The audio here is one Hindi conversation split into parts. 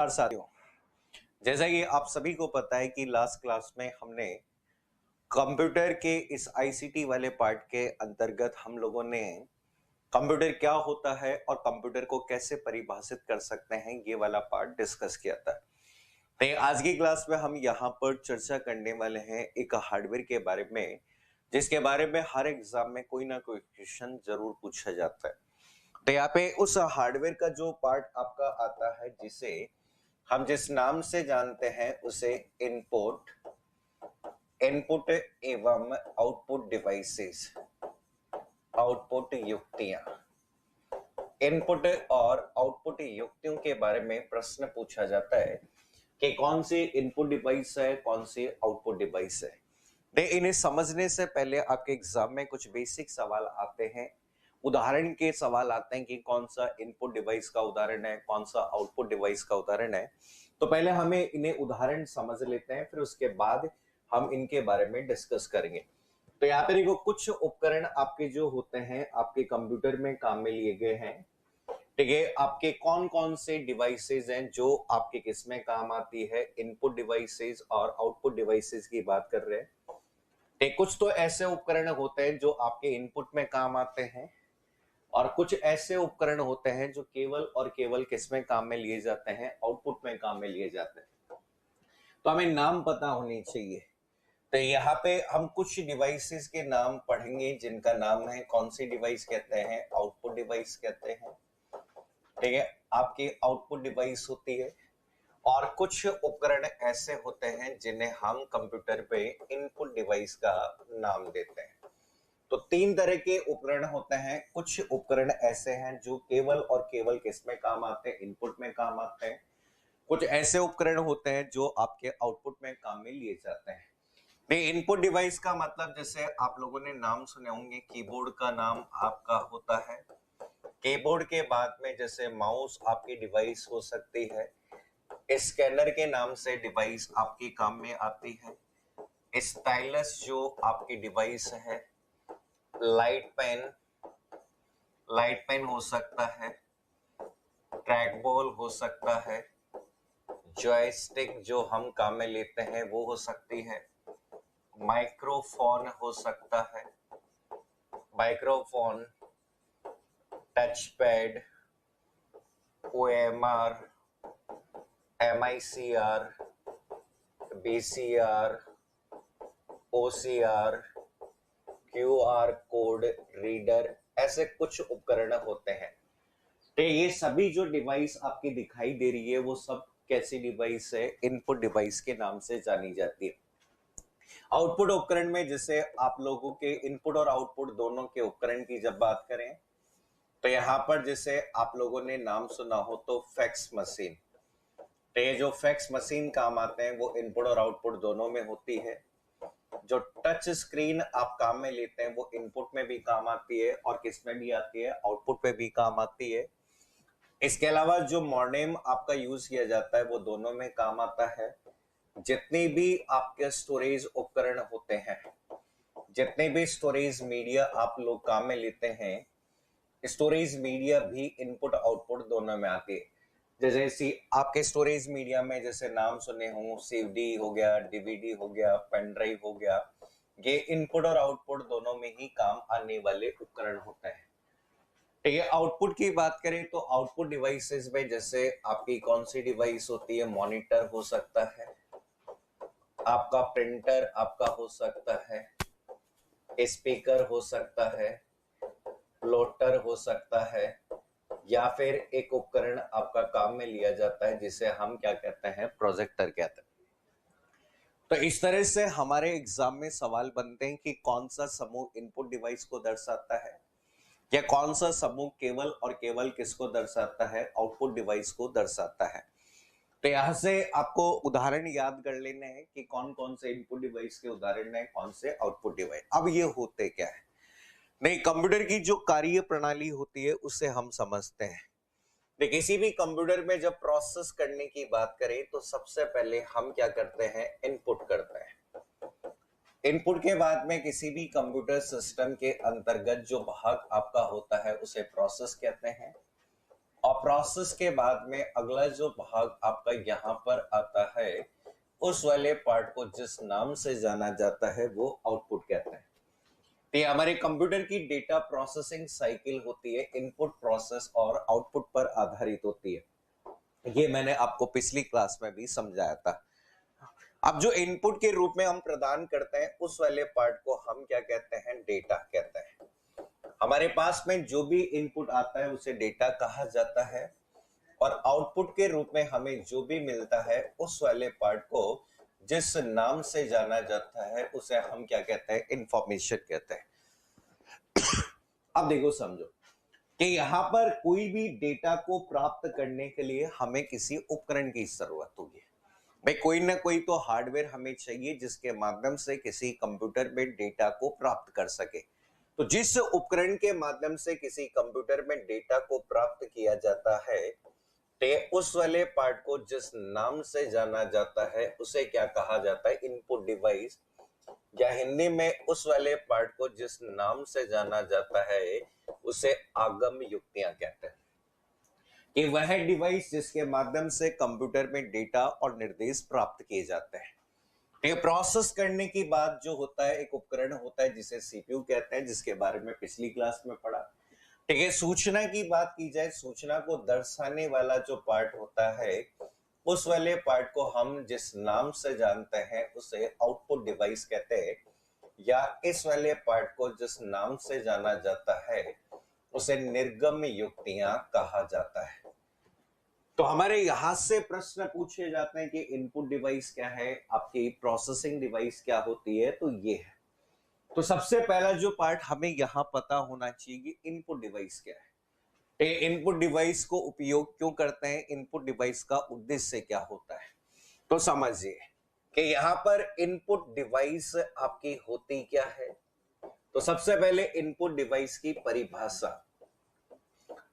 नमस्कार साथियों। जैसा कि आप सभी को पता है कि लास्ट क्लास में हमने कंप्यूटर के इस आईसीटी वाले पार्ट के अंतर्गत हम लोगों ने कंप्यूटर क्या होता है और कंप्यूटर को कैसे परिभाषित कर सकते हैं ये वाला पार्ट डिस्कस किया था। तो आज की क्लास में हम यहाँ पर चर्चा करने वाले हैं एक हार्डवेयर के बारे में, जिसके बारे में हर एग्जाम में कोई ना कोई क्वेश्चन जरूर पूछा जाता है। तो यहाँ पे उस हार्डवेयर का जो पार्ट आपका आता है, जिसे हम जिस नाम से जानते हैं उसे इनपुट इनपुट एवं आउटपुट डिवाइसेस, आउटपुट युक्तियां, इनपुट और आउटपुट युक्तियों के बारे में प्रश्न पूछा जाता है कि कौन सी इनपुट डिवाइस है, कौन सी आउटपुट डिवाइस है। इन्हें समझने से पहले आपके एग्जाम में कुछ बेसिक सवाल आते हैं, उदाहरण के सवाल आते हैं कि कौन सा इनपुट डिवाइस का उदाहरण है, कौन सा आउटपुट डिवाइस का उदाहरण है। तो पहले हमें इन्हें उदाहरण समझ लेते हैं, फिर उसके बाद हम इनके बारे में डिस्कस करेंगे। तो यहाँ पे देखो, कुछ उपकरण आपके जो होते हैं आपके कंप्यूटर में काम में लिए गए हैं। ठीक है, आपके कौन कौन से डिवाइसेस हैं जो आपके किस में काम आती है, इनपुट डिवाइसेस और आउटपुट डिवाइसेस की बात कर रहे हैं। ठीक, कुछ तो ऐसे उपकरण होते हैं जो आपके इनपुट में काम आते हैं और कुछ ऐसे उपकरण होते हैं जो केवल और केवल किस में काम में लिए जाते हैं, आउटपुट में काम में लिए जाते हैं। तो हमें नाम पता होनी चाहिए। तो यहाँ पे हम कुछ डिवाइसेस के नाम पढ़ेंगे जिनका नाम है, कौन सी डिवाइस कहते हैं, आउटपुट डिवाइस कहते हैं। ठीक है, आपकी आउटपुट डिवाइस होती है। और कुछ उपकरण ऐसे होते हैं जिन्हें हम कंप्यूटर पे इनपुट डिवाइस का नाम देते हैं। तो तीन तरह के उपकरण होते हैं। कुछ उपकरण ऐसे हैं जो केवल और केवल किस में काम आते हैं, इनपुट में काम आते हैं। कुछ ऐसे उपकरण होते हैं जो आपके आउटपुट में काम में लिए जाते हैं। नहीं, इनपुट डिवाइस का मतलब जैसे आप लोगों ने नाम सुने होंगे, कीबोर्ड का नाम आपका होता है। कीबोर्ड के बाद में जैसे माउस आपकी डिवाइस हो सकती है। स्कैनर के नाम से डिवाइस आपके काम में आती है। स्टाइलस जो आपकी डिवाइस है। लाइट पेन, लाइट पेन हो सकता है। ट्रैक बॉल हो सकता है। जॉयस्टिक जो हम काम में लेते हैं वो हो सकती है। माइक्रोफोन हो सकता है। Microphone, touch pad, OMR, MICR, BCR, OCR, QR code reader, ऐसे कुछ उपकरण होते हैं। तो ये सभी जो डिवाइस आपकी दिखाई दे रही है वो सब कैसी डिवाइस है, इनपुट डिवाइस के नाम से जानी जाती है। आउटपुट उपकरण में जैसे आप लोगों के इनपुट और आउटपुट दोनों के उपकरण की जब बात करें तो यहाँ पर जैसे आप लोगों ने नाम सुना हो तो फैक्स मशीन। तो ये जो फैक्स मशीन काम आते हैं वो इनपुट और आउटपुट दोनों में होती है। जो टच स्क्रीन आप काम में लेते हैं वो इनपुट में भी काम आती है और किस में भी आती है, आउटपुट पे भी काम आती है। इसके अलावा जो मॉडेम आपका यूज किया जाता है वो दोनों में काम आता है। जितनी भी आपके स्टोरेज उपकरण होते हैं, जितने भी स्टोरेज मीडिया आप लोग काम में लेते हैं, स्टोरेज मीडिया भी इनपुट आउटपुट दोनों में आती है। जैसे आपके स्टोरेज मीडिया में जैसे नाम सुने हो, सीडी हो गया, डीवीडी हो गया, पेन ड्राइव हो गया, ये इनपुट और आउटपुट दोनों में ही काम आने वाले उपकरण होते हैं। ठीक है, आउटपुट की बात करें तो आउटपुट डिवाइसेस में जैसे आपकी कौन सी डिवाइस होती है, मॉनिटर हो सकता है, आपका प्रिंटर आपका हो सकता है, स्पीकर हो सकता है, प्लॉटर हो सकता है, या फिर एक उपकरण आपका काम में लिया जाता है जिसे हम क्या कहते हैं, प्रोजेक्टर कहते हैं। तो इस तरह से हमारे एग्जाम में सवाल बनते हैं कि कौन सा समूह इनपुट डिवाइस को दर्शाता है या कौन सा समूह केवल और केवल किसको दर्शाता है, आउटपुट डिवाइस को दर्शाता है। तो यहां से आपको उदाहरण याद कर लेने हैं कि कौन कौन से इनपुट डिवाइस के उदाहरण है, कौन से आउटपुट डिवाइस। अब ये होते क्या है, नहीं, कंप्यूटर की जो कार्य प्रणाली होती है उसे हम समझते हैं। देखिए, किसी भी कंप्यूटर में जब प्रोसेस करने की बात करें तो सबसे पहले हम क्या करते हैं, इनपुट करते हैं। इनपुट के बाद में किसी भी कंप्यूटर सिस्टम के अंतर्गत जो भाग आपका होता है उसे प्रोसेस कहते हैं। और और प्रोसेस के बाद में अगला जो भाग आपका यहाँ पर आता है, उस वाले पार्ट को जिस नाम से जाना जाता है वो आउटपुट कहते हैं। तो ये हमारे कंप्यूटर की डेटा प्रोसेसिंग साइकिल होती है, इनपुट प्रोसेस और आउटपुट पर आधारित होती है। ये मैंने आपको पिछली क्लास में भी समझाया था। अब जो इनपुट के रूप में हम प्रदान करते हैं उस वाले पार्ट को हम क्या कहते हैं, डेटा कहते हैं। हमारे पास में जो भी इनपुट आता है उसे डेटा कहा जाता है, और आउटपुट के रूप में हमें जो भी मिलता है उस वाले पार्ट को जिस नाम से जाना जाता है उसे हम क्या कहते हैं, इंफॉर्मेशन कहते हैं। अब देखो, समझो कि यहां पर कोई भी डेटा को प्राप्त करने के लिए हमें किसी उपकरण की जरूरत होगी। भाई कोई ना कोई तो हार्डवेयर हमें चाहिए जिसके माध्यम से किसी कंप्यूटर में डेटा को प्राप्त कर सके। तो जिस उपकरण के माध्यम से किसी कंप्यूटर में डेटा को प्राप्त किया जाता है, तो उस वाले पार्ट को जिस नाम से जाना जाता है उसे क्या कहा जाता है, इनपुट डिवाइस। या हिंदी में उस वाले पार्ट को जिस नाम से जाना जाता है उसे आगम युक्तियां कहते हैं। कि वह डिवाइस जिसके माध्यम से कंप्यूटर में डेटा और निर्देश प्राप्त किए जाते हैं। ये प्रोसेस करने की बात जो होता है, एक उपकरण होता है जिसे सीपीयू कहते हैं, जिसके बारे में पिछली क्लास में पढ़ा। ठीक है, सूचना की बात की जाए, सूचना को दर्शाने वाला जो पार्ट होता है उस वाले पार्ट को हम जिस नाम से जानते हैं उसे आउटपुट डिवाइस कहते हैं। या इस वाले पार्ट को जिस नाम से जाना जाता है उसे निर्गम युक्तियां कहा जाता है। तो हमारे यहां से प्रश्न पूछे जाते हैं कि इनपुट डिवाइस क्या है, आपकी प्रोसेसिंग डिवाइस क्या होती है, तो ये है। तो सबसे पहला जो पार्ट हमें यहां पता होना चाहिए कि इनपुट डिवाइस क्या है। इनपुट डिवाइस को उपयोग क्यों करते हैं, इनपुट डिवाइस का उद्देश्य क्या होता है। तो समझिए कि यहां पर इनपुट डिवाइस आपकी होती क्या है। तो सबसे पहले इनपुट डिवाइस की परिभाषा,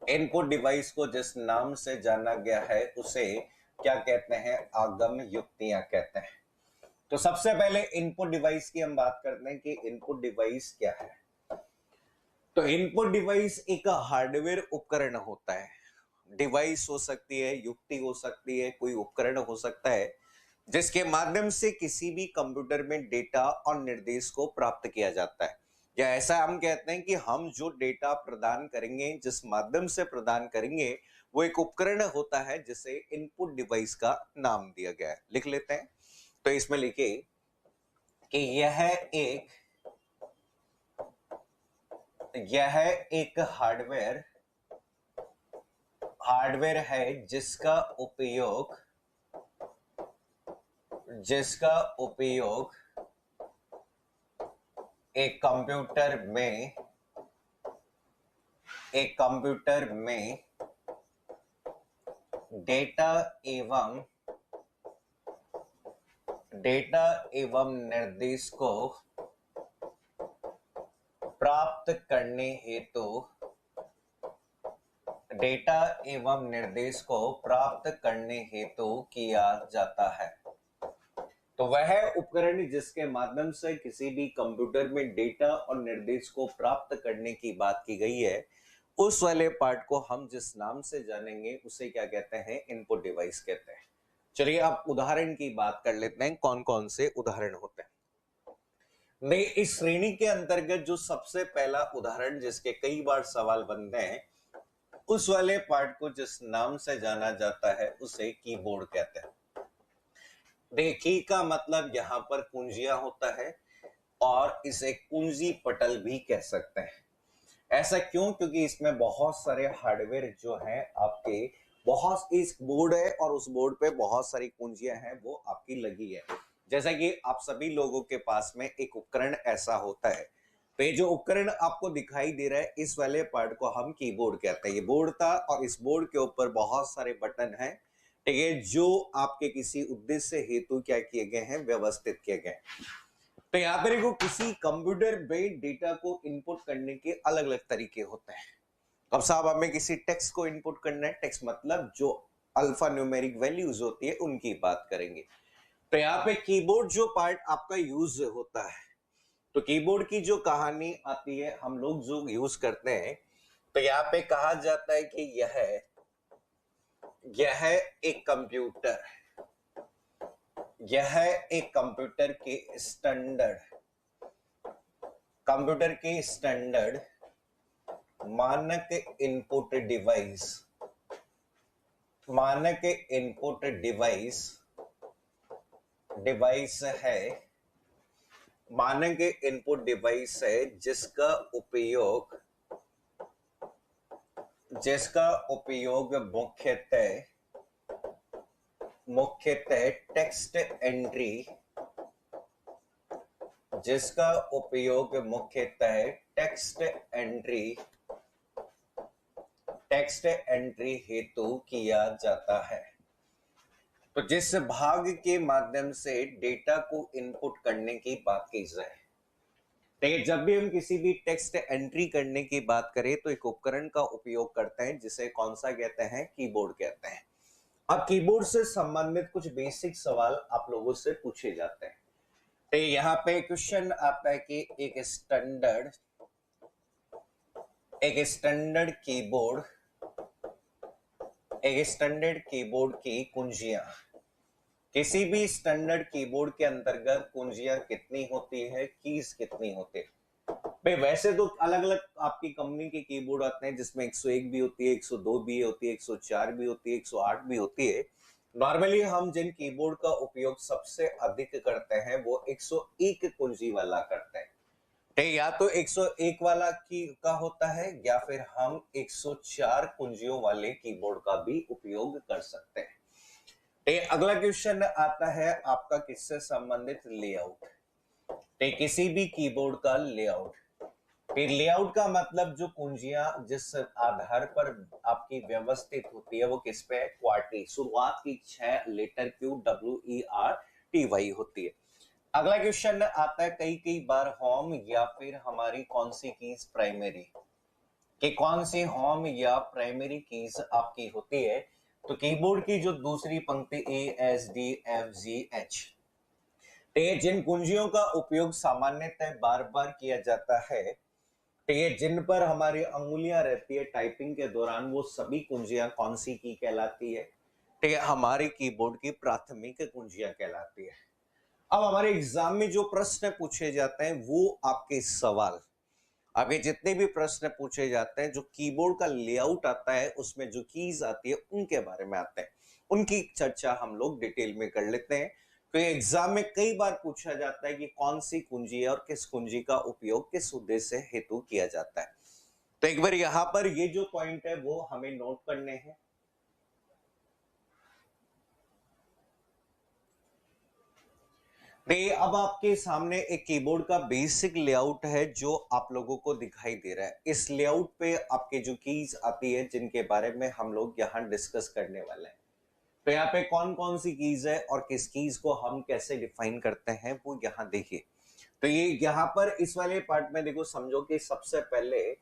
इनपुट डिवाइस को जिस नाम से जाना गया है उसे क्या कहते हैं, आगम युक्तियां कहते हैं। तो सबसे पहले इनपुट डिवाइस की हम बात करते हैं कि इनपुट डिवाइस क्या है। तो इनपुट डिवाइस एक हार्डवेयर उपकरण होता है। डिवाइस हो सकती है, युक्ति हो सकती है, कोई उपकरण हो सकता है जिसके माध्यम से किसी भी कंप्यूटर में डेटा और निर्देश को प्राप्त किया जाता है। या ऐसा हम कहते हैं कि हम जो डेटा प्रदान करेंगे, जिस माध्यम से प्रदान करेंगे, वो एक उपकरण होता है जिसे इनपुट डिवाइस का नाम दिया गया है। लिख लेते हैं। तो इसमें लिखिए कि यह एक हार्डवेयर है जिसका उपयोग एक कंप्यूटर में डेटा एवं निर्देश को प्राप्त करने हेतु किया जाता है। तो वह उपकरण जिसके माध्यम से किसी भी कंप्यूटर में डेटा और निर्देश को प्राप्त करने की बात की गई है, उस वाले पार्ट को हम जिस नाम से जानेंगे उसे क्या कहते हैं, इनपुट डिवाइस कहते हैं। चलिए अब उदाहरण की बात कर लेते हैं, कौन कौन से उदाहरण होते हैं। इस श्रेणी के अंतर्गत जो सबसे पहला उदाहरण जिसके कई बार सवाल बनते हैं, उस वाले पार्ट को जिस नाम से जाना जाता है उसे कीबोर्ड कहते हैं। की का मतलब यहां पर कुंजियां होता है और इसे कुंजी पटल भी कह सकते हैं। ऐसा क्यों, क्योंकि इसमें बहुत सारे हार्डवेयर जो हैं आपके, बहुत इस बोर्ड है और उस बोर्ड पे बहुत सारी कुंजियां हैं वो आपकी लगी है। जैसा कि आप सभी लोगों के पास में एक उपकरण ऐसा होता है। तो ये जो उपकरण आपको दिखाई दे रहा है, इस वाले पार्ट को हम कीबोर्ड कहते हैं। ये बोर्ड था और इस बोर्ड के ऊपर बहुत सारे बटन हैं, ठीक है, जो आपके किसी उद्देश्य हेतु क्या किए गए हैं, व्यवस्थित किए गए। तो यहाँ पर को किसी कंप्यूटर में डेटा को इनपुट करने के अलग अलग तरीके होते हैं। अब साहब हमें किसी टेक्स्ट को इनपुट करना है, टेक्स्ट मतलब जो अल्फा न्यूमेरिक वैल्यूज होती है उनकी बात करेंगे। तो यहाँ पे कीबोर्ड जो पार्ट आपका यूज होता है, तो कीबोर्ड की जो कहानी आती है, हम लोग जो यूज करते हैं, तो यहाँ पे कहा जाता है कि यह यह एक कंप्यूटर, यह एक कंप्यूटर के स्टैंडर्ड मानक इनपुट डिवाइस, मानक इनपुट डिवाइस है, मानक इनपुट डिवाइस है जिसका उपयोग मुख्यतः टेक्स्ट एंट्री, जिसका उपयोग मुख्यतः टेक्स्ट एंट्री हेतु किया जाता है। तो जिस भाग के माध्यम से डेटा को इनपुट करने की बात की जाए, देखिए जब भी हम किसी भी टेक्स्ट एंट्री करने की बात करें तो एक उपकरण का उपयोग करते हैं जिसे कौन सा कहते हैं, कीबोर्ड कहते हैं। अब कीबोर्ड से संबंधित कुछ बेसिक सवाल आप लोगों से पूछे जाते हैं। तो यहाँ पे क्वेश्चन आता है कि एक स्टैंडर्ड कीबोर्ड की कुंजियां, किसी भी स्टैंडर्ड कीबोर्ड के अंतर्गत कुंजियां कितनी होती है, कीज कितनी होती है। भाई वैसे तो अलग अलग आपकी कंपनी के कीबोर्ड आते हैं जिसमें 101 भी होती है, 102 भी होती है, 104 भी होती है, 108 भी होती है। नॉर्मली हम जिन कीबोर्ड का उपयोग सबसे अधिक करते हैं वो 101 कुंजी वाला करते हैं। या तो 101 वाला की का होता है या फिर हम 104 कुंजियों वाले कीबोर्ड का भी उपयोग कर सकते हैं। अगला क्वेश्चन आता है आपका किससे संबंधित, लेआउट। किसी भी कीबोर्ड का लेआउट, फिर लेआउट का मतलब जो कुंजियां जिस आधार पर आपकी व्यवस्थित होती है वो किस पे है, क्वार्टी, शुरुआत की 6 लेटर QWERTY होती है। अगला क्वेश्चन आता है कई बार होम या फिर हमारी कौन सी कीज प्राइमरी, कि कौन सी होम या प्राइमरी कीज आपकी होती है। तो कीबोर्ड की जो दूसरी पंक्ति ASDFGH, जिन कुंजियों का उपयोग सामान्यतः बार बार किया जाता है, जिन पर हमारी अंगुलियां रहती है टाइपिंग के दौरान, वो सभी कुंजियां कौन सी की कहलाती है, हमारे कीबोर्ड की प्राथमिक कुंजियां कहलाती है। अब हमारे एग्जाम में जो प्रश्न पूछे जाते हैं वो आपके सवाल, अभी जितने भी प्रश्न पूछे जाते हैं जो कीबोर्ड का लेआउट आता है उसमें जो कीज आती है उनके बारे में आते हैं, उनकी चर्चा हम लोग डिटेल में कर लेते हैं। तो एग्जाम में कई बार पूछा जाता है कि कौन सी कुंजी है और किस कुंजी का उपयोग किस उद्देश्य हेतु किया जाता है। तो एक बार यहां पर ये जो पॉइंट है वो हमें नोट करने हैं। अब आपके सामने एक कीबोर्ड का बेसिक लेआउट है जो आप लोगों को दिखाई दे रहा है। इस लेआउट पे आपके जो कीज आती है जिनके बारे में हम लोग यहाँ डिस्कस करने वाले हैं। तो यहाँ पे कौन कौन सी कीज है और किस कीज को हम कैसे डिफाइन करते हैं वो यहाँ देखिए। तो ये यहाँ पर इस वाले पार्ट में देखो, समझो कि सबसे पहले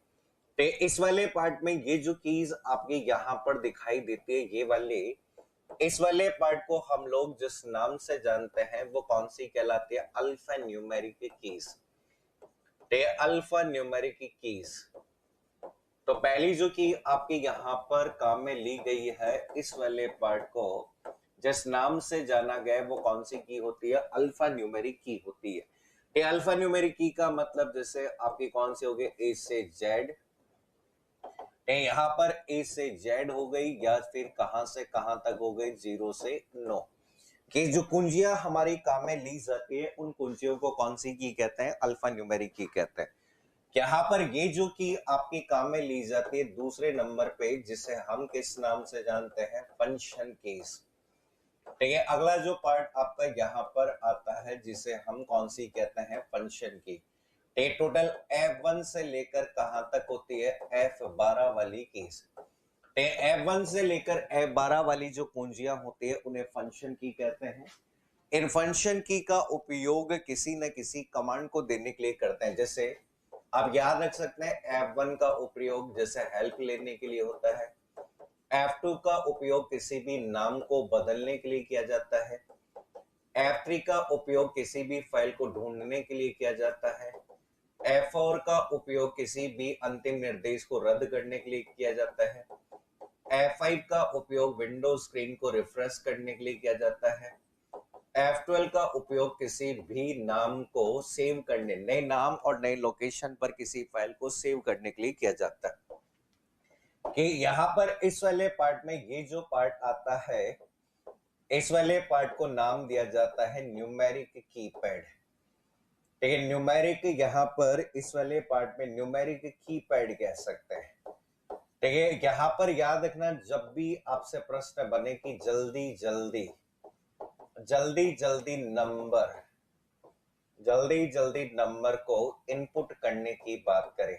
इस वाले पार्ट में ये जो कीज आपकी यहाँ पर दिखाई देती है, ये वाले, इस वाले पार्ट को हम लोग जिस नाम से जानते हैं वो कौन सी कहलाती है, alpha numeric keys. Alpha numeric keys. तो पहली जो की आपकी यहाँ पर काम में ली गई है, इस वाले पार्ट को जिस नाम से जाना गया वो कौन सी की होती है, अल्फा न्यूमेरिक की होती है। ये अल्फा न्यूमेरिक की का मतलब जैसे आपकी कौन सी हो गई, ए से जेड, यहाँ पर ए से जेड हो गई, या फिर कहां से कहां तक हो गई, 0 से 9 कि जो कुंजियां हमारी काम में ली जाती है उन कुंजियों को कौन सी की कहते हैं, अल्फा न्यूमेरिक की कहते हैं। यहाँ पर ये जो की आपकी काम में ली जाती है दूसरे नंबर पे, जिसे हम किस नाम से जानते हैं, फंक्शन कीज। ठीक है, अगला जो पार्ट आपका यहाँ पर आता है जिसे हम कौन सी कहते हैं, फंक्शन की। टोटल F1 से लेकर कहां तक होती है, F12 वाली कीज। F1 से लेकर F12 वाली जो कुंजियां होती है उन्हें फंक्शन की कहते हैं। इन फंक्शन की का उपयोग किसी न किसी कमांड को देने के लिए करते हैं। जैसे आप याद रख सकते हैं F1 का उपयोग जैसे हेल्प लेने के लिए होता है, F2 का उपयोग किसी भी नाम को बदलने के लिए किया जाता है, F3 का उपयोग किसी भी फाइल को ढूंढने के लिए किया जाता है, F4 का उपयोग किसी भी अंतिम निर्देश को रद्द करने के लिए किया जाता है, F5 का उपयोग विंडोज स्क्रीन को रिफ्रेश करने के लिए किया जाता है। F12 का उपयोग किसी भी नाम को सेव करने, नए नाम और नए लोकेशन पर किसी फाइल को सेव करने के लिए किया जाता है। कि यहाँ पर इस वाले पार्ट में ये जो पार्ट आता है, इस वाले पार्ट को नाम दिया जाता है न्यूमेरिक कीपैड। ठीक है, न्यूमेरिक यहाँ पर इस वाले पार्ट में न्यूमेरिक कीपैड कह सकते हैं। ठीक है, यहाँ पर याद रखना जब भी आपसे प्रश्न बने कि जल्दी जल्दी नंबर को इनपुट करने की बात करें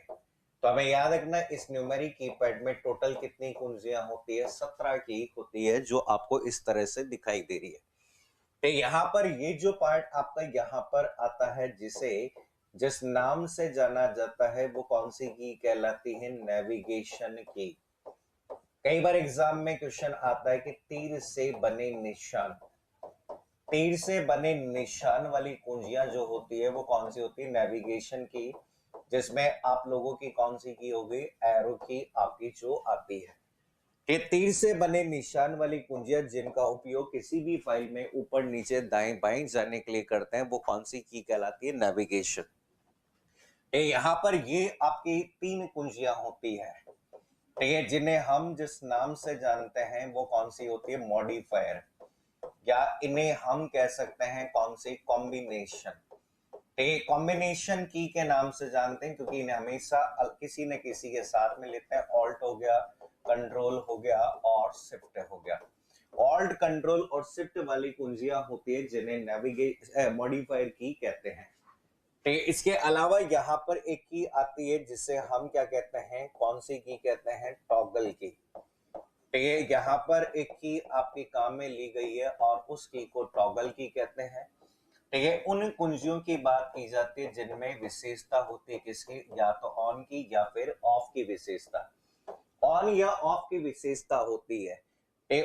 तो हमें याद रखना इस न्यूमेरिक कीपैड में टोटल कितनी कुंजियां होती है, 17 की होती है, जो आपको इस तरह से दिखाई दे रही है। तो यहाँ पर ये जो पार्ट आपका यहाँ पर आता है, जिस नाम से जाना जाता है वो कौन सी की कहलाती है, नेविगेशन की। कई बार एग्जाम में क्वेश्चन आता है कि तीर से बने निशान वाली कुंजियां जो होती है वो कौन सी होती है, नेविगेशन की, जिसमें आप लोगों की कौन सी की होगी, एरो की आपकी जो आती है। कि तीर से बने निशान वाली कुंजियां जिनका उपयोग किसी भी फाइल में ऊपर नीचे दाएं बाएं जाने के लिए करते हैं वो कौन सी की कहलाती है, नेविगेशन। यहाँ पर ये आपकी 3 कुंजियां होती है, ठीक है, जिन्हें हम जिस नाम से जानते हैं वो कौन सी होती है, मॉडिफायर, या इन्हें हम कह सकते हैं कौन सी, कॉम्बिनेशन। ठीक है, कॉम्बिनेशन की के नाम से जानते हैं क्योंकि इन्हें हमेशा किसी न किसी के साथ में लेते हैं। ऑल्ट हो गया, कंट्रोल हो गया और शिफ्ट हो गया। ऑल्ट, कंट्रोल और शिफ्ट वाली कुंजियां होती है जिन्हें मॉडिफायर की कहते हैं। ठीक है, इसके अलावा यहाँ पर एक की आती है जिसे हम क्या कहते हैं, कौन सी की कहते हैं, टॉगल की। ठीक है, यहाँ पर एक की आपकी काम में ली गई है और उस की को टॉगल की कहते हैं। ठीक है, उन कुंजियों की बात की जाती है जिनमें विशेषता होती है किसकी, या तो ऑन की या फिर ऑफ की विशेषता। ऑन या ऑफ की विशेषता होती है।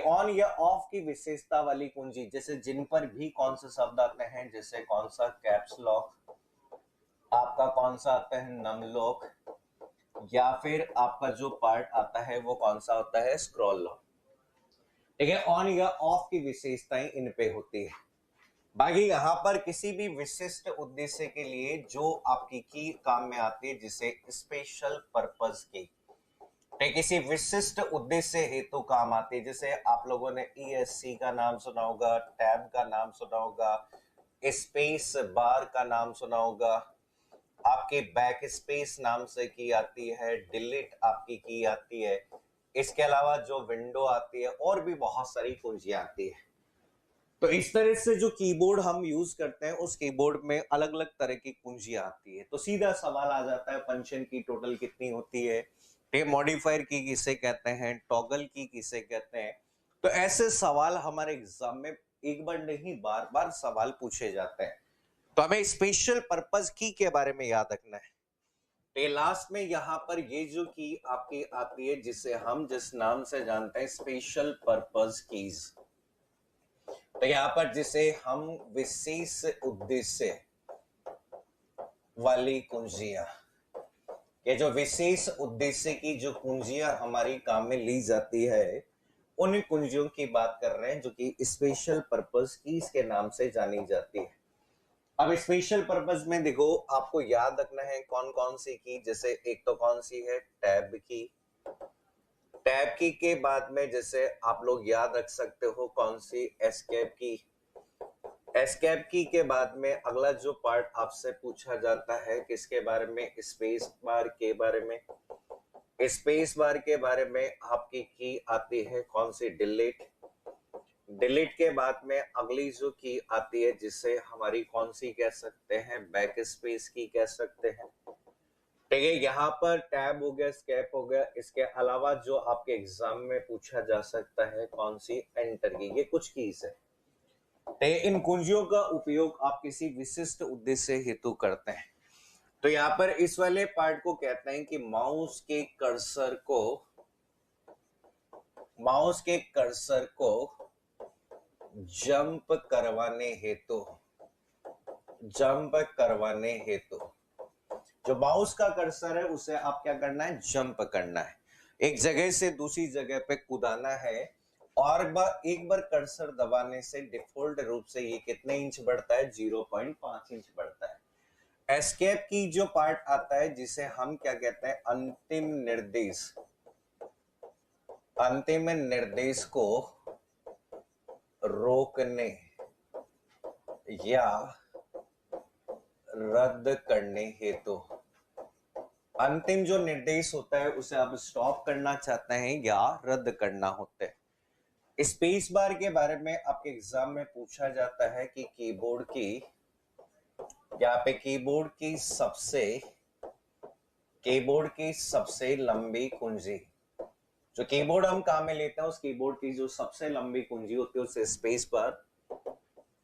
ऑन या ऑफ की विशेषता वाली कुंजी, जैसे जिन पर भी कौन से शब्द आते हैं, जैसे कौन सा, कैप्स लॉक, आपका कौन सा आता है, नम लॉक, या फिर आपका जो पार्ट आता है वो कौन सा होता है, स्क्रॉल लॉक। ठीक है, ऑन या ऑफ की विशेषताएं इन पे होती है। बाकी यहाँ पर किसी भी विशिष्ट उद्देश्य के लिए जो आपकी की काम में आती है, जिसे स्पेशल पर्पस की, किसी विशिष्ट उद्देश्य हेतु काम आती है। जैसे आप लोगों ने ESC का नाम सुना होगा, टैब का नाम सुना होगा, स्पेस बार का नाम सुना होगा, आपके बैक स्पेस नाम से की आती है, डिलीट आपकी की आती है, इसके अलावा जो विंडो आती है और भी बहुत सारी कुंजियां आती है। तो इस तरह से जो कीबोर्ड हम यूज करते हैं उस कीबोर्ड में अलग अलग तरह की कुंजियां आती है। तो सीधा सवाल आ जाता है फंक्शन की टोटल कितनी होती है, मॉडिफायर की किसे कहते हैं, टॉगल की किसे कहते हैं। तो ऐसे सवाल हमारे एग्जाम में एक बार नहीं बार बार सवाल पूछे जाते हैं। तो हमें स्पेशल पर्पस की के बारे में याद रखना है। लास्ट में यहाँ पर ये जो की आपकी आती है जिसे हम जिस नाम से जानते हैं, स्पेशल पर्पस कीज। तो यहाँ पर जिसे हम विशेष उद्देश्य वाली कुंजियां, ये जो विशेष उद्देश्य की जो कुंजियां हमारी काम में ली जाती है, उन कुंजियों की बात कर रहे हैं जो कि स्पेशल पर्पस कीज के नाम से जानी जाती है। अब स्पेशल पर्पस में देखो आपको याद रखना है कौन कौन सी की, जैसे एक तो कौन सी है, टैब की। टैब की के बाद में जैसे आप लोग याद रख सकते हो कौन सी, एस्केप की। एस्केप की के बाद में अगला जो पार्ट आपसे पूछा जाता है किसके बारे में, स्पेस बार के बारे में। स्पेस बार के बारे में आपकी की आती है कौन सी, डिलीट। डिलीट के बाद में अगली जो की आती है जिसे हमारी कौन सी कह सकते हैं, बैक स्पेस की कह सकते हैं। ठीक है, यहाँ पर टैब हो गया, स्केप हो गया, इसके अलावा जो आपके एग्जाम में पूछा जा सकता है कौन सी, एंटर की। ये कुछ कीज है। इन कुंजियों का उपयोग आप किसी विशिष्ट उद्देश्य हेतु करते हैं। तो यहाँ पर इस वाले पार्ट को कहते हैं कि माउस के कर्सर को जंप करवाने हेतु जो माउस का कर्सर है उसे आप क्या करना है, जंप करना है। एक जगह से दूसरी जगह पे कूदाना है और एक बार कर्सर दबाने से डिफॉल्ट रूप से ये कितने इंच बढ़ता है, 0.5 इंच बढ़ता है। एस्केप की जो पार्ट आता है जिसे हम क्या कहते हैं, अंतिम निर्देश को रोकने या रद्द करने हेतु, अंतिम जो निर्देश होता है उसे आप स्टॉप करना चाहते हैं या रद्द करना होता है। स्पेस बार के बारे में आपके एग्जाम में पूछा जाता है कि कीबोर्ड की, यहाँ पे कीबोर्ड की सबसे लंबी कुंजी, जो कीबोर्ड हम काम में लेते हैं उस कीबोर्ड की जो सबसे लंबी कुंजी होती है उसे स्पेस बार,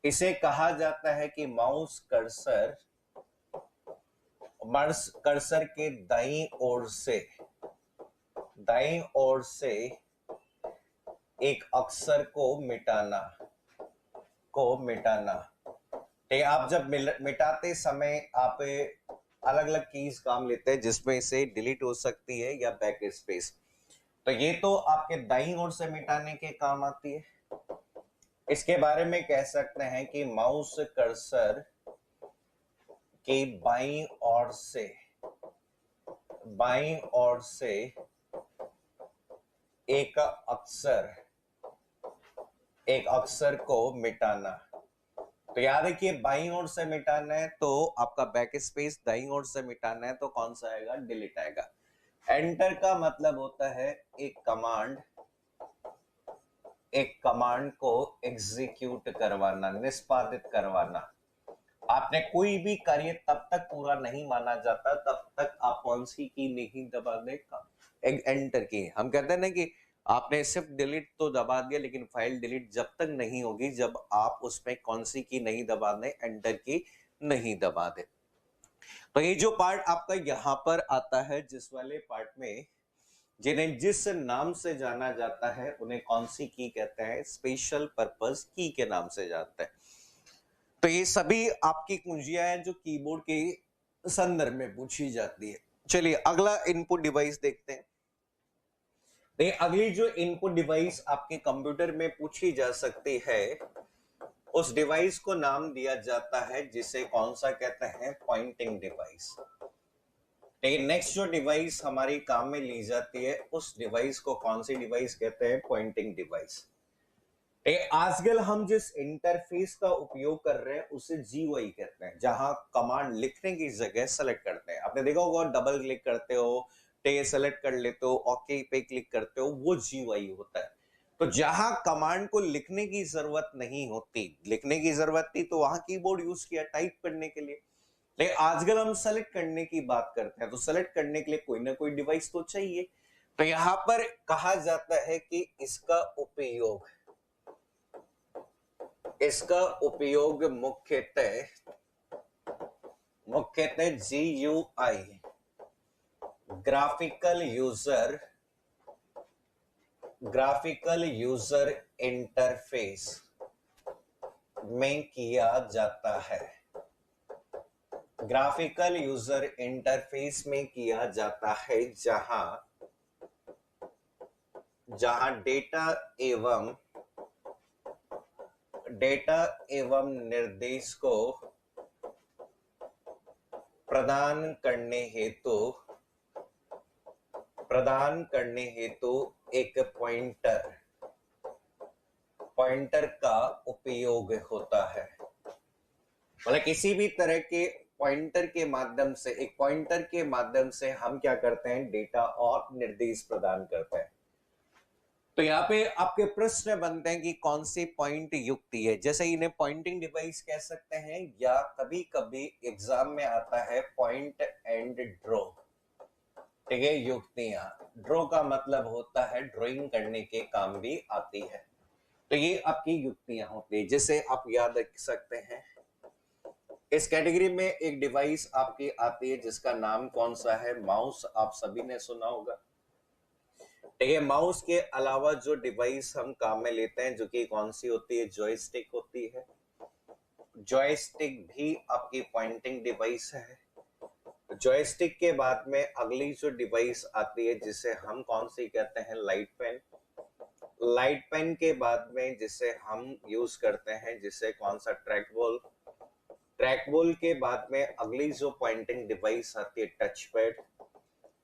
इसे कहा जाता है कि माउस कर्सर के दाईं ओर से एक अक्षर को मिटाना। ठीक है, आप जब मिटाते समय आप अलग अलग कीज काम लेते हैं जिसमें से डिलीट हो सकती है या बैक स्पेस, तो ये तो आपके दाईं ओर से मिटाने के काम आती है। इसके बारे में कह सकते हैं कि माउस कर्सर के बाईं ओर से एक अक्षर को मिटाना। तो याद रखिए बाईं ओर से मिटाना है तो आपका बैक स्पेस, दाईं ओर से मिटाना है तो कौन सा आएगा, डिलीट आएगा। एंटर का मतलब होता है एक कमांड को एग्जीक्यूट करवाना, निष्पादित करवाना। आपने कोई भी कार्य तब तक पूरा नहीं माना जाता तब तक आप कौन सी की नहीं दबा देगा, एंटर की। हम कहते हैं ना कि आपने सिर्फ डिलीट तो दबा दिया लेकिन फाइल डिलीट जब तक नहीं होगी जब आप उसमें कौन सी की नहीं दबा दें, एंटर की नहीं दबा दे। तो ये जो पार्ट आपका यहां पर आता है, जिस वाले पार्ट में जिन्हें जिस नाम से जाना जाता है उन्हें कौन सी की कहते हैं, स्पेशल पर्पस की के नाम से जानते हैं। तो ये सभी आपकी कुंजियां हैं जो कीबोर्ड के संदर्भ में पूछी जाती है। चलिए अगला इनपुट डिवाइस देखते हैं। देखिए अगली जो इनपुट डिवाइस आपके कंप्यूटर में पूछी जा सकती है उस डिवाइस को नाम दिया जाता है जिसे कौन सा कहते हैं, पॉइंटिंग डिवाइस। लेकिन नेक्स्ट जो डिवाइस हमारी काम में ली जाती है उस डिवाइस को कौन सी डिवाइस कहते हैं, पॉइंटिंग डिवाइस। आजकल हम जिस इंटरफेस का उपयोग कर रहे हैं उसे जीयूआई कहते हैं, जहां कमांड लिखने की जगह सेलेक्ट करते हैं। आपने देखा होगा डबल क्लिक करते हो, सेलेक्ट कर लेते हो, ओके पे क्लिक करते हो, वो जीयूआई होता है। तो जहां कमांड को लिखने की जरूरत नहीं होती, लिखने की जरूरत थी तो वहां कीबोर्ड यूज किया टाइप करने के लिए, लेकिन आजकल हम सेलेक्ट करने की बात करते हैं तो सेलेक्ट करने के लिए कोई ना कोई डिवाइस तो चाहिए। तो यहां पर कहा जाता है कि इसका उपयोग मुख्यतः जीयूआई, ग्राफिकल यूजर इंटरफेस में किया जाता है। ग्राफिकल यूजर इंटरफेस में किया जाता है जहां डेटा एवं निर्देश को प्रदान करने हेतु एक पॉइंटर का उपयोग होता है। मतलब किसी भी तरह के पॉइंटर के माध्यम से हम क्या करते हैं, डेटा और निर्देश प्रदान करते हैं। तो यहाँ पे आपके प्रश्न बनते हैं कि कौन सी पॉइंट युक्ति है, जैसे इन्हें पॉइंटिंग डिवाइस कह सकते हैं या कभी कभी एग्जाम में आता है पॉइंट एंड ड्रॉ। ठीक है, युक्तियां, ड्रॉ का मतलब होता है ड्राइंग करने के काम भी आती है। तो ये आपकी युक्तियां होती है जिसे आप याद रख सकते हैं। इस कैटेगरी में एक डिवाइस आपकी आती है जिसका नाम कौन सा है, माउस। आप सभी ने सुना होगा। ठीक है, माउस के अलावा जो डिवाइस हम काम में लेते हैं जो कि कौन सी होती है, जॉयस्टिक होती है। जॉयस्टिक भी आपकी पॉइंटिंग डिवाइस है। जॉयस्टिक के बाद में अगली जो डिवाइस आती है जिसे हम कौन सी कहते हैं, लाइट पेन। लाइट पेन के बाद में जिसे हम यूज करते हैं जिसे कौन सा, ट्रैक बॉल। ट्रैक बॉल के बाद में अगली जो पॉइंटिंग डिवाइस आती है टच पैड,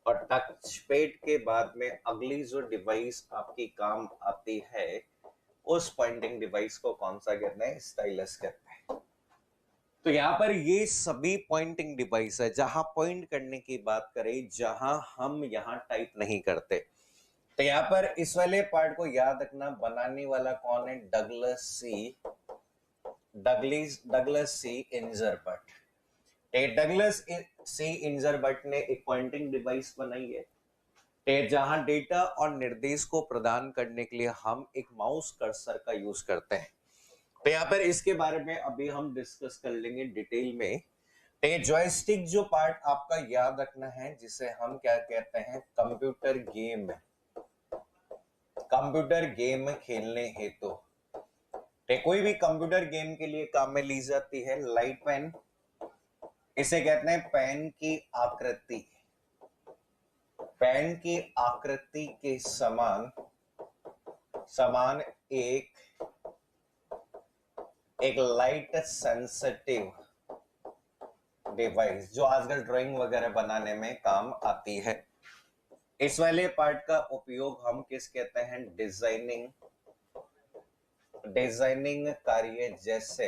और टच पैड के बाद में अगली जो डिवाइस आपकी काम आती है उस पॉइंटिंग डिवाइस को कौन सा कहते हैं, स्टाइलस कहते हैं। तो यहाँ पर ये सभी पॉइंटिंग डिवाइस है। जहां पॉइंट करने की बात करें, जहां हम यहाँ टाइप नहीं करते, तो यहाँ पर इस वाले पार्ट को याद रखना, बनाने वाला कौन है, डगलस सी इंजरबर्ट। डगलस सी इंजरबर्ट ने एक पॉइंटिंग डिवाइस बनाई है जहां डेटा और निर्देश को प्रदान करने के लिए हम एक माउस कर्सर का यूज करते हैं। तो यहाँ पर इसके बारे में अभी हम डिस्कस कर लेंगे डिटेल में। तो ये जॉयस्टिक जो पार्ट आपका याद रखना है जिसे हम क्या कहते हैं, कंप्यूटर गेम। कंप्यूटर गेम खेलने हेतु कोई भी कंप्यूटर गेम के लिए काम में ली जाती है लाइट पेन। इसे कहते हैं पेन की आकृति। पेन की आकृति के समान एक लाइट सेंसिटिव डिवाइस जो आजकल ड्राइंग वगैरह बनाने में काम आती है। इस वाले पार्ट का उपयोग हम किस कहते हैं, डिजाइनिंग कार्य जैसे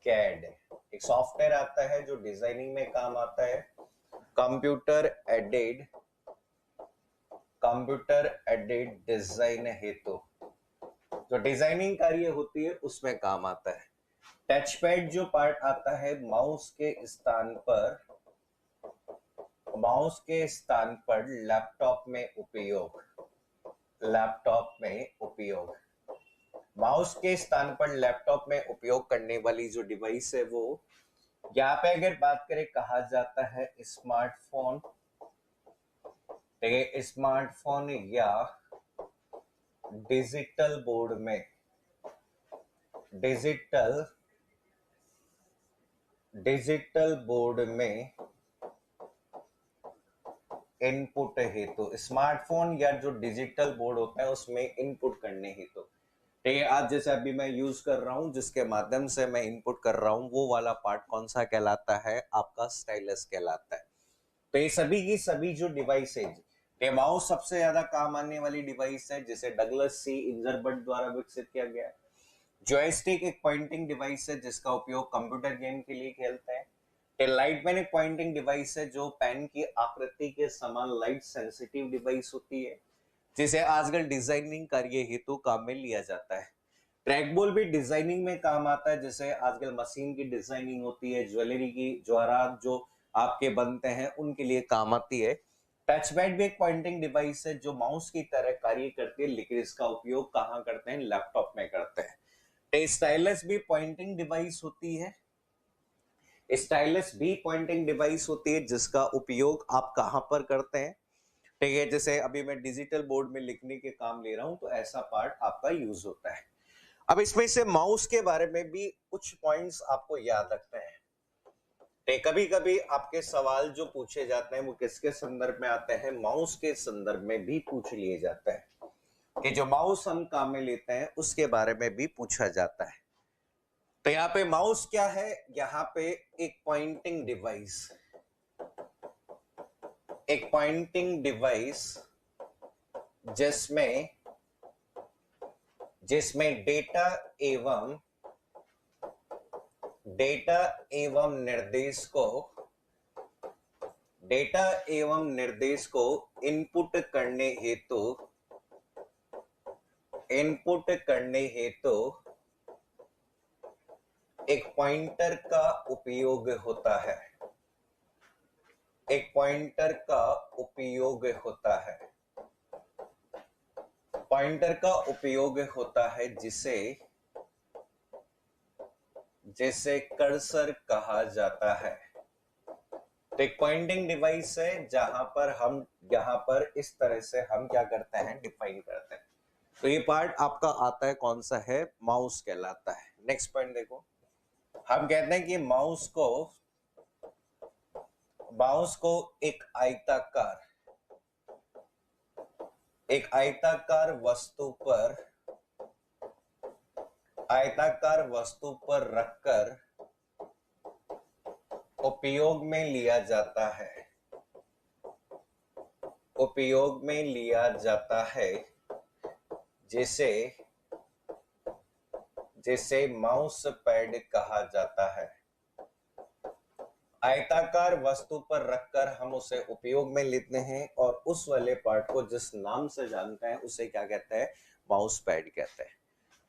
कैड। एक सॉफ्टवेयर आता है जो डिजाइनिंग में काम आता है, कंप्यूटर एडेड डिजाइन हेतु जो डिजाइनिंग कार्य होती है उसमें काम आता है। टच पैड जो पार्ट आता है माउस के स्थान पर लैपटॉप में उपयोग। माउस के स्थान पर लैपटॉप में उपयोग करने वाली जो डिवाइस है वो यहाँ पे अगर बात करें कहा जाता है स्मार्टफोन। स्मार्टफोन या डिजिटल बोर्ड में इनपुट हेतु, स्मार्टफोन या जो डिजिटल बोर्ड होता है उसमें इनपुट करने हेतु। ठीक है, आज जैसे अभी मैं यूज कर रहा हूं जिसके माध्यम से मैं इनपुट कर रहा हूं वो वाला पार्ट कौन सा कहलाता है, आपका स्टाइलस कहलाता है। तो ये सभी की सभी जो डिवाइस है, माउस सबसे ज्यादा काम आने वाली डिवाइस है जिसे डगलस सी इंजरबर्ट द्वारा विकसित किया गया है। जॉयस्टिक एक पॉइंटिंग डिवाइस है जिसका उपयोग कंप्यूटर गेम के लिए खेलते हैं। लाइट पेन एक पॉइंटिंग डिवाइस है जो पेन की आकृति के समान लाइट सेंसिटिव डिवाइस होती है जिसे आजकल डिजाइनिंग कार्य हेतु काम में लिया जाता है। ट्रैक बॉल भी डिजाइनिंग में काम आता है जैसे आजकल मशीन की डिजाइनिंग होती है, ज्वेलरी की जवाहरात जो आपके बनते हैं उनके लिए काम आती है। टच पैड भी एक पॉइंटिंग डिवाइस है जो माउस की तरह कार्य करती है लेकिन इसका उपयोग कहाँ करते हैं, लैपटॉप में करते हैं। स्टाइलस भी पॉइंटिंग डिवाइस होती है। स्टाइलस भी पॉइंटिंग डिवाइस होती है जिसका उपयोग आप कहां पर करते हैं, ठीक है। जैसे अभी मैं डिजिटल बोर्ड में लिखने के काम ले रहा हूं तो ऐसा पार्ट आपका यूज होता है। अब इसमें से माउस के बारे में भी कुछ पॉइंट्स आपको याद रखते हैं। कभी कभी आपके सवाल जो पूछे जाते हैं वो किसके संदर्भ में आते हैं, माउस के संदर्भ में भी पूछ लिए जाते हैं कि जो माउस हम काम में लेते हैं उसके बारे में भी पूछा जाता है। तो यहाँ पे माउस क्या है, यहाँ पे एक पॉइंटिंग डिवाइस जिसमें डेटा एवं निर्देश को इनपुट करने हेतु एक पॉइंटर का उपयोग होता है। पॉइंटर का उपयोग होता है जिसे कर्सर कहा जाता है। तो एक पॉइंटिंग डिवाइस है जहां पर इस तरह से हम क्या करते हैं, डिफाइन करते हैं। तो ये पार्ट आपका आता है कौन सा है, माउस कहलाता है। नेक्स्ट पॉइंट देखो, हम कहते हैं कि माउस को माउस को एक आयताकार वस्तु पर रखकर उपयोग में लिया जाता है जिसे माउस पैड कहा जाता है। आयताकार वस्तु पर रखकर हम उसे उपयोग में लेते हैं और उस वाले पार्ट को जिस नाम से जानते हैं उसे क्या कहते हैं? माउस पैड कहते हैं।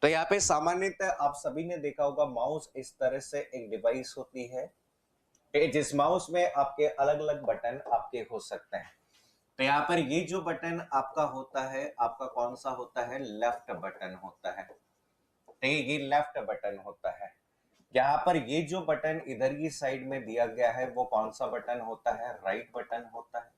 तो यहाँ पे सामान्यतः आप सभी ने देखा होगा माउस इस तरह से एक डिवाइस होती है जिस माउस में आपके अलग अलग बटन आपके हो सकते हैं। तो यहाँ पर ये जो बटन आपका होता है, आपका कौन सा होता है? लेफ्ट बटन होता है। ठीक, ये लेफ्ट बटन होता है। यहाँ पर ये जो बटन इधर की साइड में दिया गया है वो कौन सा बटन होता है? राइट बटन होता है।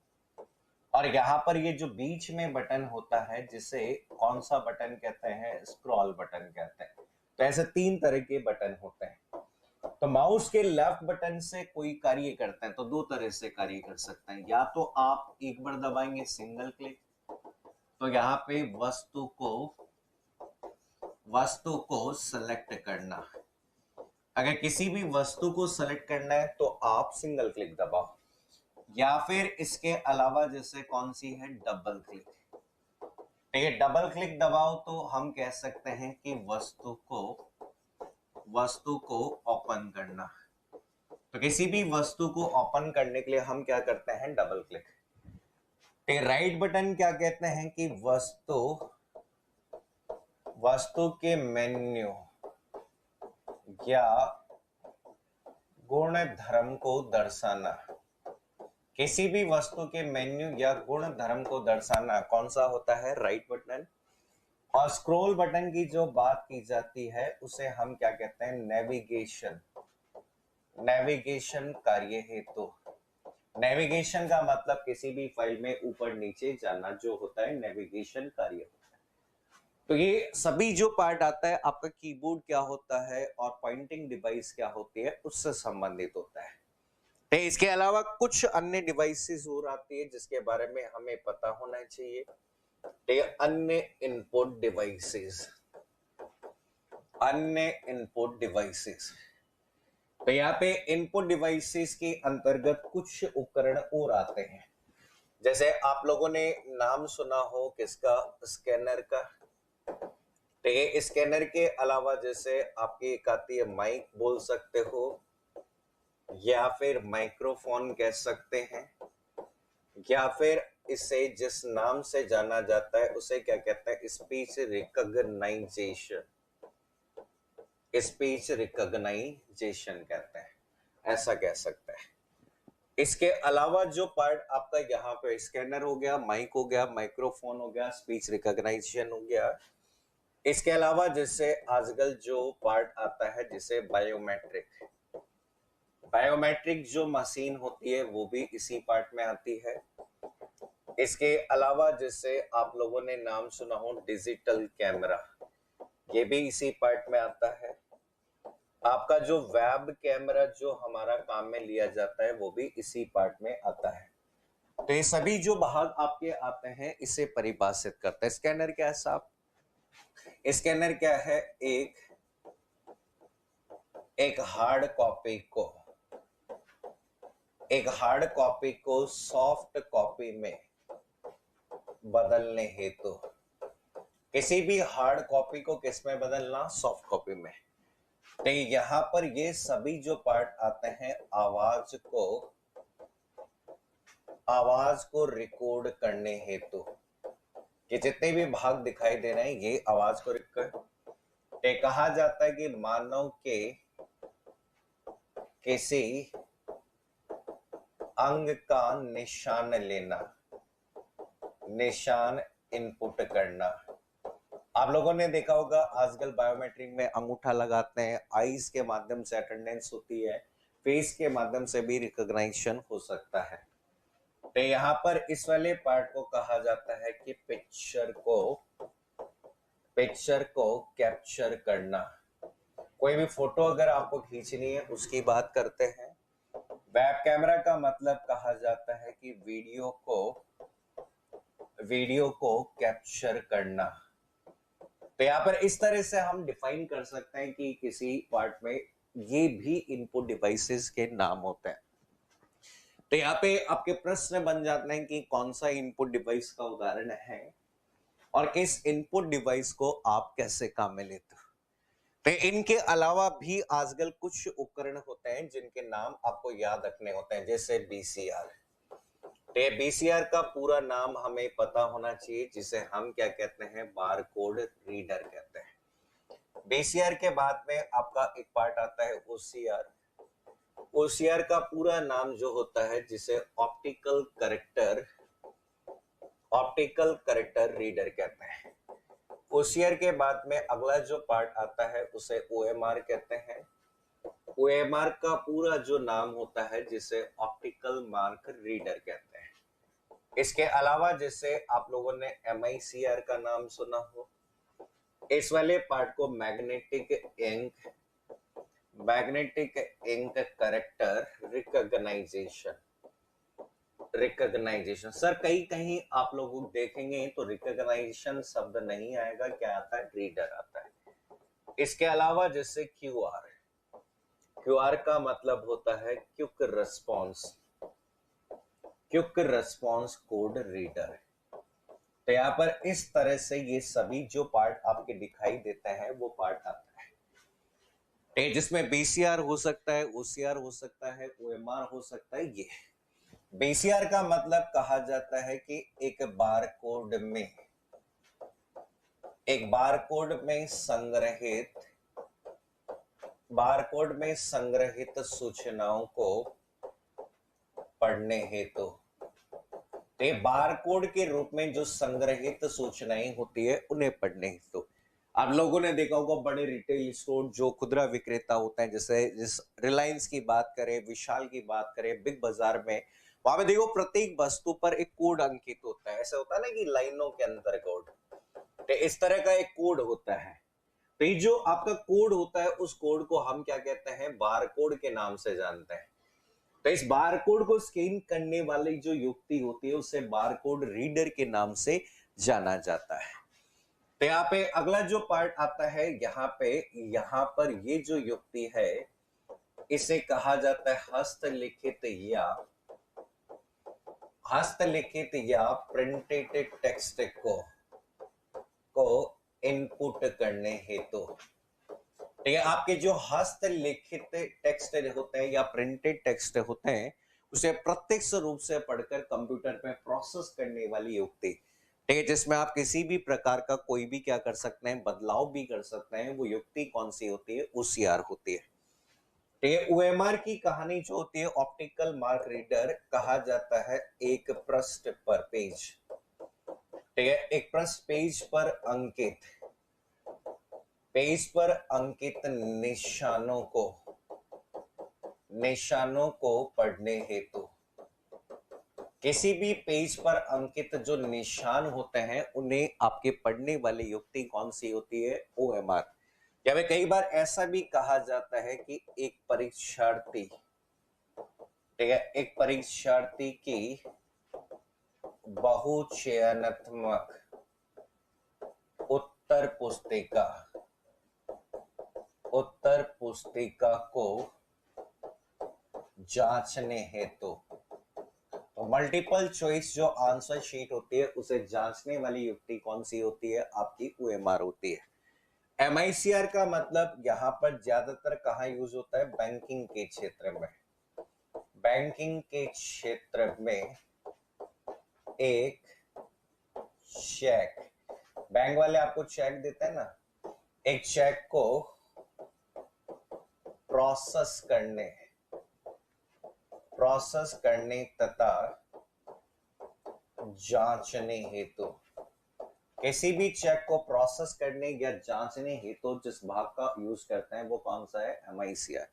और यहाँ पर ये जो बीच में बटन होता है जिसे कौन सा बटन कहते हैं? स्क्रॉल बटन कहते हैं। तो ऐसे 3 तरह के बटन होते हैं। तो माउस के लेफ्ट बटन से कोई कार्य करते हैं तो 2 तरह से कार्य कर सकते हैं। या तो आप एक बार दबाएंगे सिंगल क्लिक, तो यहाँ पे वस्तु को सेलेक्ट करना। अगर किसी भी वस्तु को सेलेक्ट करना है तो आप सिंगल क्लिक दबाओ, या फिर इसके अलावा जैसे कौन सी है? Double click. ठीक है, डबल क्लिक दबाओ तो हम कह सकते हैं कि वस्तु को ओपन करना। तो किसी भी वस्तु को ओपन करने के लिए हम क्या करते हैं? Double click. राइट बटन क्या कहते हैं? कि वस्तु के मेन्यू या गुण धर्म को दर्शाना। किसी भी वस्तु के मेन्यू या गुण धर्म को दर्शाना कौन सा होता है? Right button. और स्क्रॉल बटन की जो बात की जाती है उसे हम क्या कहते हैं? नेविगेशन कार्य हेतु। नेविगेशन का मतलब किसी भी फाइल में ऊपर नीचे जाना जो होता है नेविगेशन कार्य होता है। तो ये सभी जो पार्ट आता है आपका कीबोर्ड क्या होता है और पॉइंटिंग डिवाइस क्या होती है उससे संबंधित होता है। तो इसके अलावा कुछ अन्य डिवाइसेस और आती है जिसके बारे में हमें पता होना चाहिए। अन्य इनपुट डिवाइसेस। तो यहाँ पे इनपुट डिवाइसेस के अंतर्गत कुछ उपकरण और आते हैं। जैसे आप लोगों ने नाम सुना हो किसका? स्कैनर का। तो ये स्कैनर के अलावा जैसे आपकी एक आती है माइक बोल सकते हो, या फिर माइक्रोफोन कह सकते हैं, या फिर इसे जिस नाम से जाना जाता है उसे क्या कहते हैं? स्पीच रिकॉग्नाइजेशन कहते हैं, ऐसा कह सकते हैं। इसके अलावा जो पार्ट आपका यहाँ पे स्कैनर हो गया, माइक हो गया, माइक्रोफोन हो गया, स्पीच रिकॉग्नाइजेशन हो गया। इसके अलावा जैसे आजकल जो पार्ट आता है जिसे बायोमेट्रिक जो मशीन होती है वो भी इसी पार्ट में आती है। इसके अलावा जैसे आप लोगों ने नाम सुना हो डिजिटल कैमरा, ये भी इसी पार्ट में आता है। आपका जो वेब कैमरा जो हमारा काम में लिया जाता है वो भी इसी पार्ट में आता है। तो ये सभी जो भाग आपके आते हैं इसे परिभाषित करते हैं। स्कैनर क्या है साहब? स्कैनर क्या है? एक हार्ड कॉपी को सॉफ्ट कॉपी में बदलने हेतु। किसी भी हार्ड कॉपी को किस में बदलना? सॉफ्ट कॉपी में। तो यहाँ पर ये सभी जो पार्ट आते हैं आवाज को रिकॉर्ड करने हेतु। ये जितने भी भाग दिखाई दे रहे हैं ये आवाज को रिकॉर्ड। कहा जाता है कि मानव के किसी अंग का निशान इनपुट करना। आप लोगों ने देखा होगा आजकल बायोमेट्रिक में अंगूठा लगाते हैं, आईज के माध्यम से अटेंडेंस होती है, फेस के माध्यम से भी रिकॉग्निशन हो सकता है। तो यहाँ पर इस वाले पार्ट को कहा जाता है कि पिक्चर को कैप्चर करना। कोई भी फोटो अगर आपको खींचनी है उसकी बात करते हैं वेब कैमरा का मतलब कहा जाता है कि वीडियो को कैप्चर करना। तो यहाँ पर इस तरह से हम डिफाइन कर सकते हैं कि किसी पार्ट में ये भी इनपुट डिवाइसेस के नाम होते हैं। तो यहाँ पे आपके प्रश्न बन जाते हैं कि कौन सा इनपुट डिवाइस का उदाहरण है और किस इनपुट डिवाइस को आप कैसे काम में लेते हो। तो इनके अलावा भी आजकल कुछ उपकरण होते हैं जिनके नाम आपको याद रखने होते हैं, जैसे बीसीआर। तो बीसीआर का पूरा नाम हमें पता होना चाहिए, जिसे हम क्या कहते हैं, बार कोड रीडर कहते हैं। बीसीआर के बाद में आपका एक पार्ट आता है ओसीआर। ओसीआर का पूरा नाम जो होता है, जिसे ऑप्टिकल करेक्टर रीडर कहते हैं। ओसीआर के बाद में अगला जो पार्ट आता है उसे ओएमआर कहते हैं। ओएमआर का पूरा जो नाम होता है, जिसे ऑप्टिकल मार्क रीडर कहते हैं। इसके अलावा जैसे आप लोगों ने एमआईसीआर का नाम सुना हो, इस वाले पार्ट को magnetic ink character recognition. Sir कहीं आप लोग देखेंगे तो रिकॉग्नाइजेशन शब्द नहीं आएगा, क्या आता है, रीडर आता है। इसके अलावा जैसे क्यूआर का मतलब होता है क्विक रिस्पॉन्स कोड रीडर। तो यहाँ पर इस तरह से ये सभी जो पार्ट आपके दिखाई देते हैं वो पार्ट आता है, जिसमें बीसीआर हो सकता है, ओसीआर हो सकता है, ओएमआर हो सकता है। ये बीसीआर का मतलब कहा जाता है कि एक बारकोड में संग्रहित सूचनाओं को पढ़ने हेतु, तो ये बारकोड के रूप में जो संग्रहित सूचनाएं होती है उन्हें पढ़ने हेतु। आप लोगों ने देखा होगा बड़े रिटेल स्टोर जो खुदरा विक्रेता होते हैं, जैसे जिस रिलायंस की बात करें, विशाल की बात करें, बिग बाजार में, वहां पे देखो प्रत्येक वस्तु पर एक कोड अंकित होता है। ऐसा होता है ना कि लाइनों के अंदर कोड, तो इस तरह का एक कोड होता है। तो ये जो आपका कोड होता है, उस कोड को हम क्या कहते हैं, बारकोड के नाम से जानते हैं। तो इस बारकोड को स्कैन करने वाली जो युक्ति होती है उसे बारकोड रीडर के नाम से जाना जाता है। तो यहाँ पे अगला जो पार्ट आता है, यहाँ पर ये जो युक्ति है इसे कहा जाता है हस्तलिखित या प्रिंटेड टेक्स्ट को इनपुट करने हेतु। ठीक है, आपके जो हस्तलिखित टेक्स्ट होते हैं या प्रिंटेड टेक्स्ट होते हैं, उसे प्रत्यक्ष रूप से पढ़कर कंप्यूटर पे प्रोसेस करने वाली युक्ति, ठीक है, जिसमें आप किसी भी प्रकार का कोई भी क्या कर सकते हैं, बदलाव भी कर सकते हैं, वो युक्ति कौन सी होती है, ओसीआर होती है। ठीक है, ओएमआर की कहानी जो होती है, ऑप्टिकल मार्क रीडर कहा जाता है एक पृष्ठ पर पेज, ठीक है, एक पृष्ठ पेज पर अंकित निशानों को पढ़ने हेतु। किसी भी पेज पर अंकित जो निशान होते हैं उन्हें आपके पढ़ने वाली युक्ति कौन सी होती है, ओएमआर। या वे कई बार ऐसा भी कहा जाता है कि एक परीक्षार्थी, ठीक है, एक परीक्षार्थी की बहुचयनात्मक उत्तर पुस्तिका को जांचने हेतु, तो मल्टीपल चॉइस जो आंसर शीट होती है उसे जांचने वाली युक्ति कौन सी होती है, आपकी ओएमआर होती है। एमआईसीआर का मतलब यहाँ पर ज्यादातर कहाँ यूज होता है, बैंकिंग के क्षेत्र में एक चेक, बैंक वाले आपको चेक देते हैं ना, एक चेक को प्रोसेस करने तथा जांचने हेतु, किसी भी चेक को प्रोसेस करने या जांचने हेतु जिस भाग का यूज करते हैं वो कौन सा है, एमआईसीआर।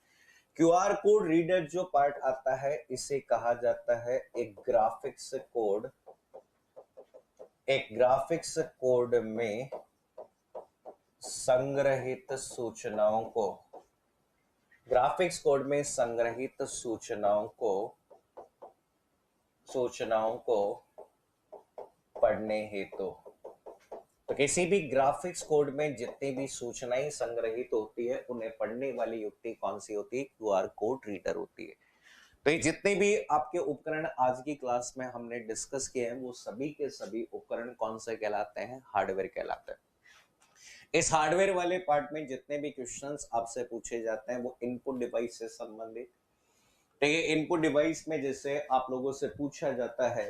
क्यूआर कोड रीडर जो पार्ट आता है इसे कहा जाता है एक ग्राफिक्स कोड में संग्रहित सूचनाओं को ग्राफिक्स कोड में संग्रहित सूचनाओं को पढ़ने हेतु तो किसी भी ग्राफिक्स कोड में जितनी भी सूचनाएं संग्रहित होती है उन्हें पढ़ने वाली युक्ति कौन सी होती है? क्यूआर कोड रीडर होती है। तो ये जितने भी आपके उपकरण आज की क्लास में हमने डिस्कस किए हैं वो सभी के सभी उपकरण कौन से कहलाते हैं? हार्डवेयर कहलाते हैं। इस हार्डवेयर वाले पार्ट में जितने भी क्वेश्चंस आपसे पूछे जाते हैं वो इनपुट डिवाइस से संबंधित। तो ये इनपुट डिवाइस में जैसे आप लोगों से पूछा जाता है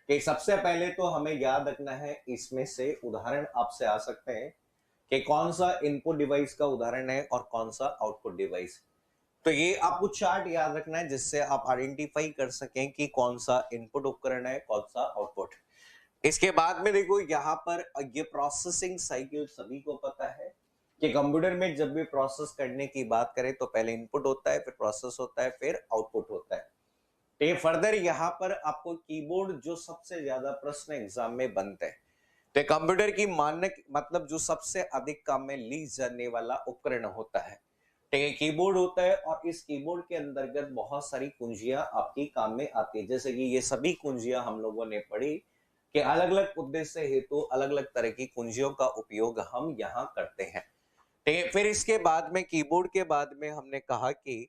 कि सबसे पहले तो हमें याद रखना है, इसमें से उदाहरण आपसे आ सकते हैं कि कौन सा इनपुट डिवाइस का उदाहरण है और कौन सा आउटपुट डिवाइस। तो ये आपको चार्ट याद रखना है जिससे आप आइडेंटिफाई कर सकें कि कौन सा इनपुट उपकरण है, कौन सा आउटपुट। इसके बाद में देखो यहाँ पर ये प्रोसेसिंग साइकिल सभी को पता है कि कंप्यूटर में जब भी प्रोसेस करने की बात करें तो पहले इनपुट होता है, फिर प्रोसेस होता है, फिर आउटपुट होता है। तो फर्दर यहाँ पर आपको कीबोर्ड जो सबसे ज्यादा प्रश्न एग्जाम में बनते हैं, तो कंप्यूटर की मानक मतलब जो सबसे अधिक काम में ली जाने वाला उपकरण होता है, ठीक है, कीबोर्ड होता है। और इस कीबोर्ड के अंतर्गत बहुत सारी कुंजियां आपकी काम में आती है, जैसे कि ये सभी कुंजियां हम लोगों ने पढ़ी कि अलग अलग उद्देश्य हेतु अलग अलग तरह की कुंजियों का उपयोग हम यहाँ करते हैं। ठीक है, फिर इसके बाद में कीबोर्ड के बाद में हमने कहा कि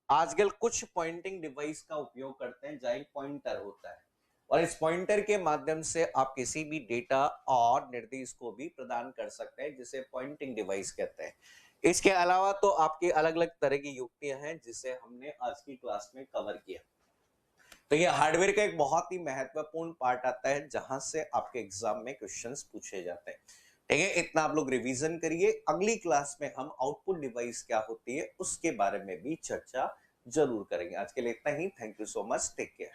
आजकल कुछ पॉइंटिंग डिवाइस का उपयोग करते हैं जहां एक पॉइंटर होता है और इस पॉइंटर के माध्यम से आप किसी भी डेटा और निर्देश को भी प्रदान कर सकते हैं, जिसे पॉइंटिंग डिवाइस कहते हैं। इसके अलावा तो आपकी अलग अलग तरह की युक्तियां हैं जिसे हमने आज की क्लास में कवर किया। तो ये हार्डवेयर का एक बहुत ही महत्वपूर्ण पार्ट आता है जहां से आपके एग्जाम में क्वेश्चंस पूछे जाते हैं। ठीक है, इतना आप लोग रिवीजन करिए। अगली क्लास में हम आउटपुट डिवाइस क्या होती है उसके बारे में भी चर्चा जरूर करेंगे। आज के लिए इतना ही। Thank you so much. Take care.